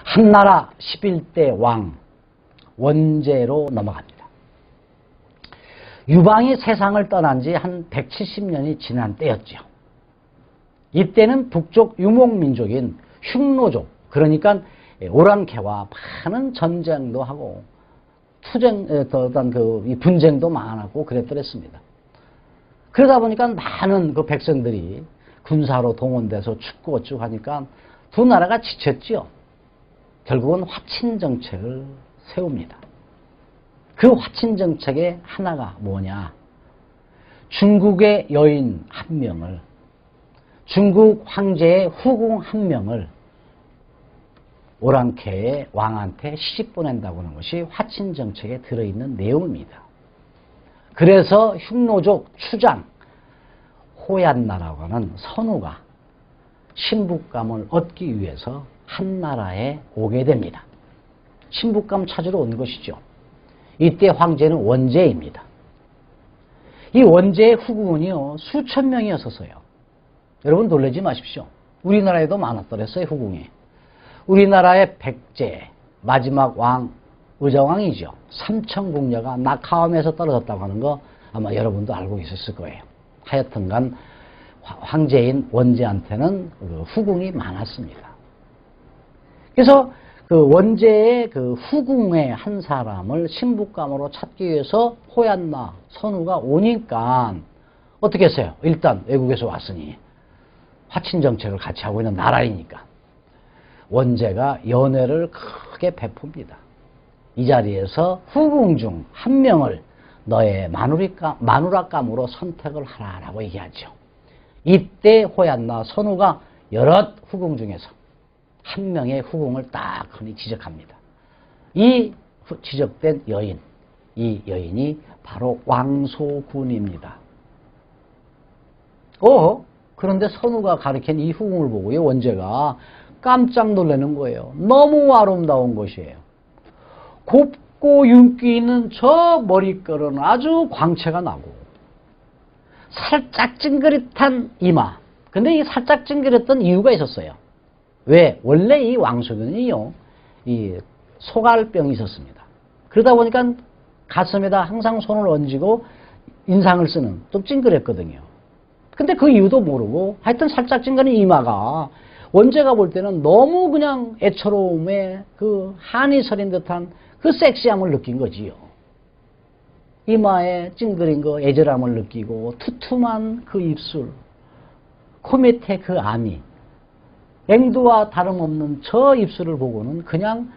한나라 11대 왕 원제로 넘어갑니다. 유방이 세상을 떠난 지 한 170년이 지난 때였죠. 이때는 북쪽 유목민족인 흉노족, 그러니까 오랑캐와 많은 전쟁도 하고 분쟁도 많았고 그랬더랬습니다. 그러다 보니까 많은 그 백성들이 군사로 동원돼서 죽고 어쩌고 하니까 두 나라가 지쳤지요. 결국은 화친정책을 세웁니다. 그 화친정책의 하나가 뭐냐? 중국의 여인 한 명을, 중국 황제의 후궁 한 명을 오랑캐의 왕한테 시집 보낸다고 하는 것이 화친정책에 들어있는 내용입니다. 그래서 흉노족 추장 호얀나라고 하는 선우가 신부감을 얻기 위해서 한나라에 오게 됩니다. 신부감 찾으러 온 것이죠. 이때 황제는 원제입니다. 이 원제의 후궁은요, 수천 명이었어요. 여러분 놀라지 마십시오. 우리나라에도 많았더랬어요, 후궁이. 우리나라의 백제, 마지막 왕, 의자왕이죠. 삼천궁녀가 낙하암에서 떨어졌다고 하는 거 아마 여러분도 알고 있었을 거예요. 하여튼간 황제인 원제한테는 후궁이 많았습니다. 그래서 그 원제의 그 후궁의 한 사람을 신부감으로 찾기 위해서 호얀나 선우가 오니까 어떻게 했어요? 일단 외국에서 왔으니 화친정책을 같이 하고 있는 나라이니까 원제가 연회를 크게 베풉니다. 이 자리에서 후궁 중 한 명을 너의 마누라감으로 선택을 하라라고 얘기하죠. 이때 호얀나 선우가 여럿 후궁 중에서 한 명의 후궁을 딱 흔히 지적합니다. 이 지적된 여인, 이 여인이 바로 왕소군입니다. 그런데 선우가 가리킨 이 후궁을 보고요, 원제가 깜짝 놀라는 거예요. 너무 아름다운 것이에요. 곱고 윤기 있는 저 머릿결은 아주 광채가 나고 살짝 찡그릿한 이마. 근데 이 살짝 찡그렸던 이유가 있었어요. 왜? 원래 이 왕소군이요, 이 소갈병이 있었습니다. 그러다 보니까 가슴에다 항상 손을 얹고 인상을 쓰는, 좀 찡그렸거든요. 근데 그 이유도 모르고 하여튼 살짝 찡그린 이마가 원제가 볼 때는 너무 그냥 애처로움에 그 한이 서린 듯한 그 섹시함을 느낀 거지요. 이마에 찡그린 거 애절함을 느끼고 투툼한 그 입술, 코 밑에 그 안이 앵두와 다름없는 저 입술을 보고는 그냥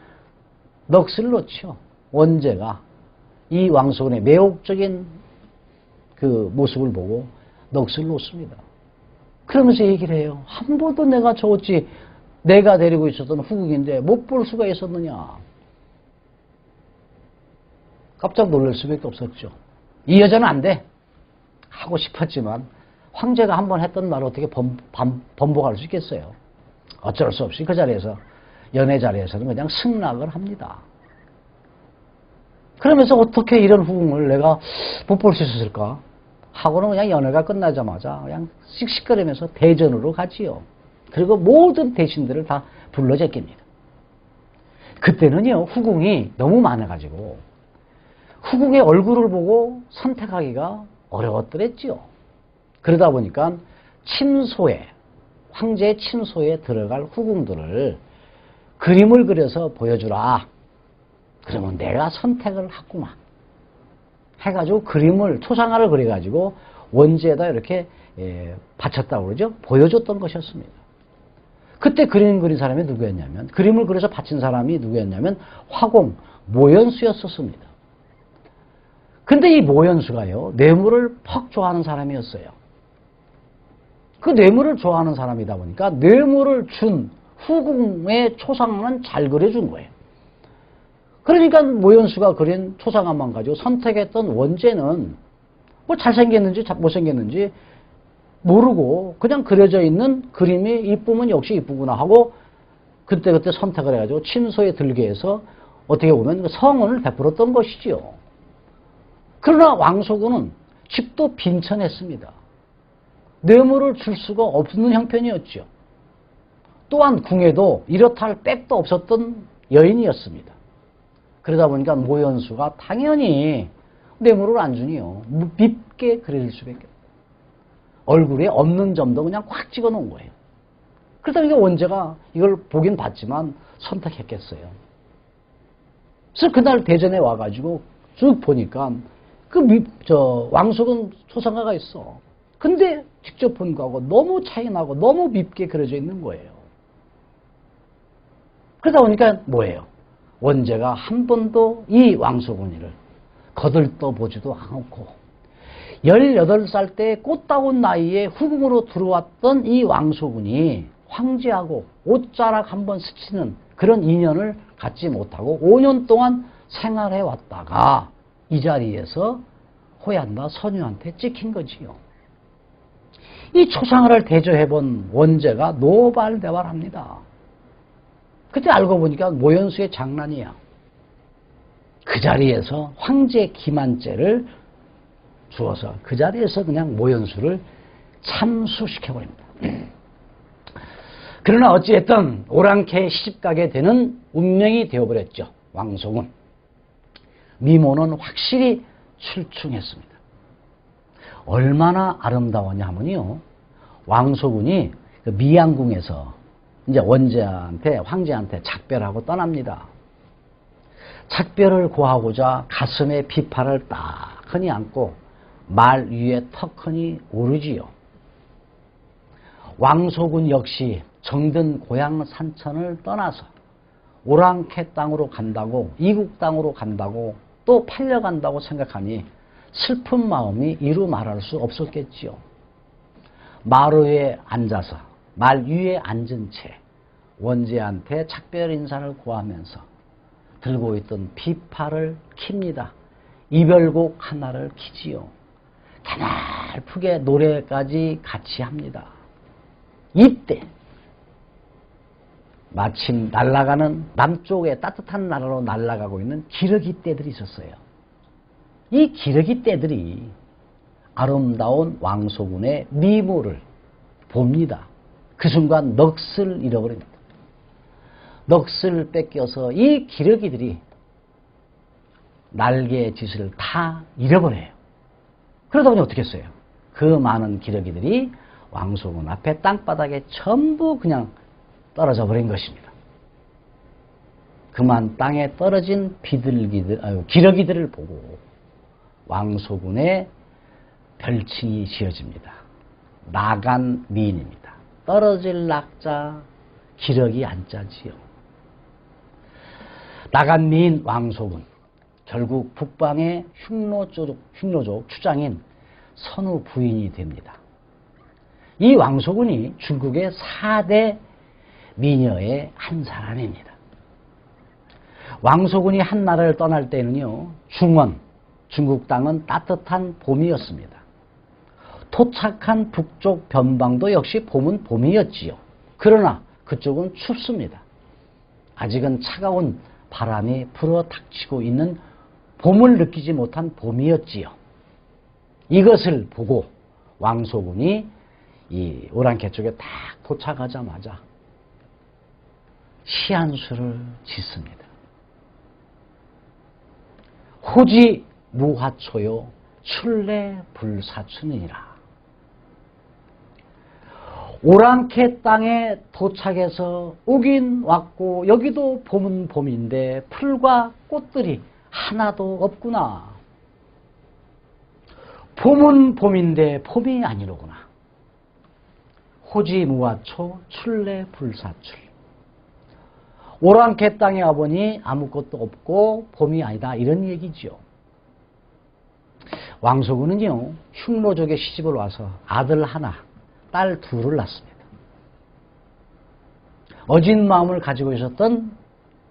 넋을 놓죠. 원제가 이 왕소군의 매혹적인 그 모습을 보고 넋을 놓습니다. 그러면서 얘기를 해요. 한 번도 내가 저 어찌 내가 데리고 있었던 후궁인데 못 볼 수가 있었느냐. 깜짝 놀랄 수밖에 없었죠. 이 여자는 안 돼. 하고 싶었지만 황제가 한 번 했던 말을 어떻게 번복할 수 있겠어요. 어쩔 수 없이 그 자리에서, 연애 자리에서는 그냥 승낙을 합니다. 그러면서 어떻게 이런 후궁을 내가 못 볼 수 있었을까 하고는 그냥 연애가 끝나자마자 그냥 씩씩거리면서 대전으로 가지요. 그리고 모든 대신들을 다 불러 제낍니다. 그때는요, 후궁이 너무 많아가지고 후궁의 얼굴을 보고 선택하기가 어려웠더랬지요. 그러다 보니까 침소에, 황제의 침소에 들어갈 후궁들을 그림을 그려서 보여주라. 그러면 내가 선택을 하구만. 해가지고 그림을, 초상화를 그려가지고 원지에다 이렇게 바쳤다고 그러죠. 보여줬던 것이었습니다. 그때 그림 그린 사람이 누구였냐면, 그림을 그려서 바친 사람이 누구였냐면 화공, 모연수였었습니다. 근데 이 모연수가요, 뇌물을 퍽 좋아하는 사람이었어요. 그 뇌물을 좋아하는 사람이다 보니까 뇌물을 준 후궁의 초상화는 잘 그려준 거예요. 그러니까 모연수가 그린 초상화만 가지고 선택했던 원제는 뭐 잘생겼는지 못생겼는지 모르고 그냥 그려져 있는 그림이 이쁘면 역시 이쁘구나 하고 그때그때 선택을 해가지고 침소에 들게 해서 어떻게 보면 성은을 베풀었던 것이지요. 그러나 왕소군은 집도 빈천했습니다. 뇌물을 줄 수가 없는 형편이었죠. 또한 궁에도 이렇다 할 백도 없었던 여인이었습니다. 그러다 보니까 모현수가 당연히 뇌물을 안 주니요. 밉게 그릴 수밖에 없어요. 얼굴에 없는 점도 그냥 꽉 찍어 놓은 거예요. 그러다 보니까 원제가 이걸 보긴 봤지만 선택했겠어요. 그래서 그날 대전에 와가지고 쭉 보니까 왕숙은 초상화가 있어. 근데 직접 본 거하고 너무 차이 나고 너무 밉게 그려져 있는 거예요. 그러다 보니까 뭐예요? 원제가 한 번도 이 왕소군이를 거들떠보지도 않고 18살 때 꽃다운 나이에 후궁으로 들어왔던 이 왕소군이 황제하고 옷자락 한번 스치는 그런 인연을 갖지 못하고 5년 동안 생활해 왔다가 이 자리에서 호얀나 선유한테 찍힌 거지요. 이 초상화를 대조해본 원제가 노발대발합니다. 그때 알고 보니까 모현수의 장난이야. 그 자리에서 황제 김한째를 주어서 그 자리에서 그냥 모현수를 참수시켜버립니다. 그러나 어찌됐든 오랑캐에 시집가게 되는 운명이 되어버렸죠. 왕송은. 미모는 확실히 출중했습니다. 얼마나 아름다웠냐 하면요. 왕소군이 그 미양궁에서 이제 원제한테, 황제한테 작별하고 떠납니다. 작별을 고하고자 가슴에 비파를 딱하니 안고 말 위에 턱하니 오르지요. 왕소군 역시 정든 고향 산천을 떠나서 오랑캐 땅으로 간다고, 이국 땅으로 간다고, 또 팔려간다고 생각하니 슬픈 마음이 이루 말할 수 없었겠지요. 마루에 앉아서 말 위에 앉은 채 원제한테 작별 인사를 고하면서 들고 있던 비파를 킵니다. 이별곡 하나를 키지요. 가냘프게 노래까지 같이 합니다. 이때 마침 날아가는 남쪽의 따뜻한 나라로 날아가고 있는 기러기 떼들이 있었어요. 이 기러기 떼들이 아름다운 왕소군의 미모를 봅니다. 그 순간 넋을 잃어버립니다. 넋을 뺏겨서 이 기러기들이 날개의 짓을 다 잃어버려요. 그러다 보니 어떻게 했어요? 그 많은 기러기들이 왕소군 앞에 땅바닥에 전부 그냥 떨어져 버린 것입니다. 그만 땅에 떨어진 기러기들을 보고 왕소군의 별칭이 지어집니다. 나간 미인입니다. 떨어질 낙자, 기러기 안자지요. 나간 미인 왕소군, 결국 북방의 흉노족 추장인 선우 부인이 됩니다. 이 왕소군이 중국의 4대 미녀의 한 사람입니다. 왕소군이 한 나라를 떠날 때는요, 중국 땅은 따뜻한 봄이었습니다. 도착한 북쪽 변방도 역시 봄은 봄이었지요. 그러나 그쪽은 춥습니다. 아직은 차가운 바람이 불어닥치고 있는 봄을 느끼지 못한 봄이었지요. 이것을 보고 왕소군이 이 오랑캐 쪽에 딱 도착하자마자 시한수를 짓습니다. 호지 무화초요 출래 불사춘이라. 오랑캐 땅에 도착해서 오긴 왔고 여기도 봄은 봄인데 풀과 꽃들이 하나도 없구나. 봄은 봄인데 봄이 아니로구나. 호지 무화초 출래 불사출. 오랑캐 땅에 와보니 아무것도 없고 봄이 아니다, 이런 얘기죠. 왕소군은요, 흉노족에 시집을 와서 아들 하나, 딸 둘을 낳습니다. 어진 마음을 가지고 있었던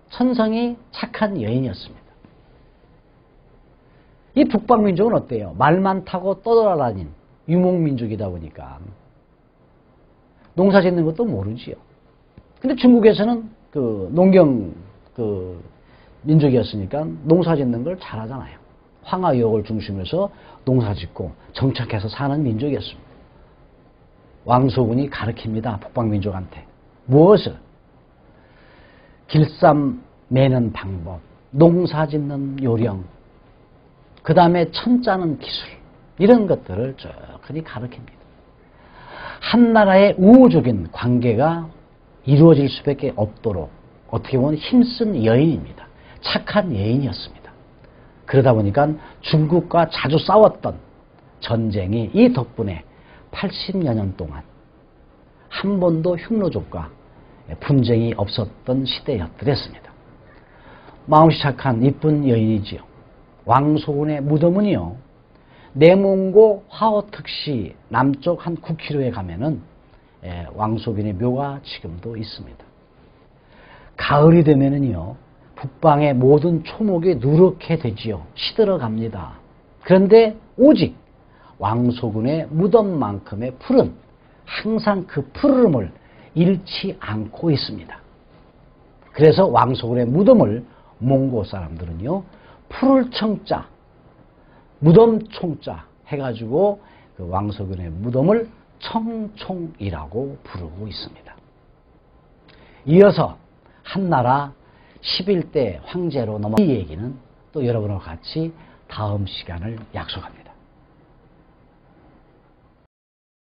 천성이 착한 여인이었습니다. 이 북방민족은 어때요? 말만 타고 떠돌아다닌 유목민족이다 보니까 농사 짓는 것도 모르지요. 근데 중국에서는 농경 민족이었으니까 농사 짓는 걸 잘하잖아요. 황하유역을 중심으로 해서 농사 짓고 정착해서 사는 민족이었습니다. 왕소군이 가르칩니다. 북방민족한테. 무엇을? 길쌈 매는 방법, 농사 짓는 요령, 그 다음에 천 짜는 기술, 이런 것들을 쭉 가르칩니다. 한 나라의 우호적인 관계가 이루어질 수밖에 없도록 어떻게 보면 힘쓴 여인입니다. 착한 여인이었습니다. 그러다 보니까 중국과 자주 싸웠던 전쟁이 이 덕분에 80여 년 동안 한 번도 흉노족과 분쟁이 없었던 시대였더랬습니다. 마음씨 착한 이쁜 여인이지요. 왕소군의 무덤은요, 내몽고 화허특시 남쪽 한 9km에 가면은 왕소군의 묘가 지금도 있습니다. 가을이 되면은요, 북방의 모든 초목이 누렇게 되지요. 시들어갑니다. 그런데 오직 왕소군의 무덤만큼의 푸른, 항상 그 푸르름을 잃지 않고 있습니다. 그래서 왕소군의 무덤을 몽고 사람들은요, 푸를 청자, 무덤 총자 해가지고 그 왕소군의 무덤을 청총이라고 부르고 있습니다. 이어서 한나라 11대 황제로 넘어간 이 얘기는 또 여러분과 같이 다음 시간을 약속합니다.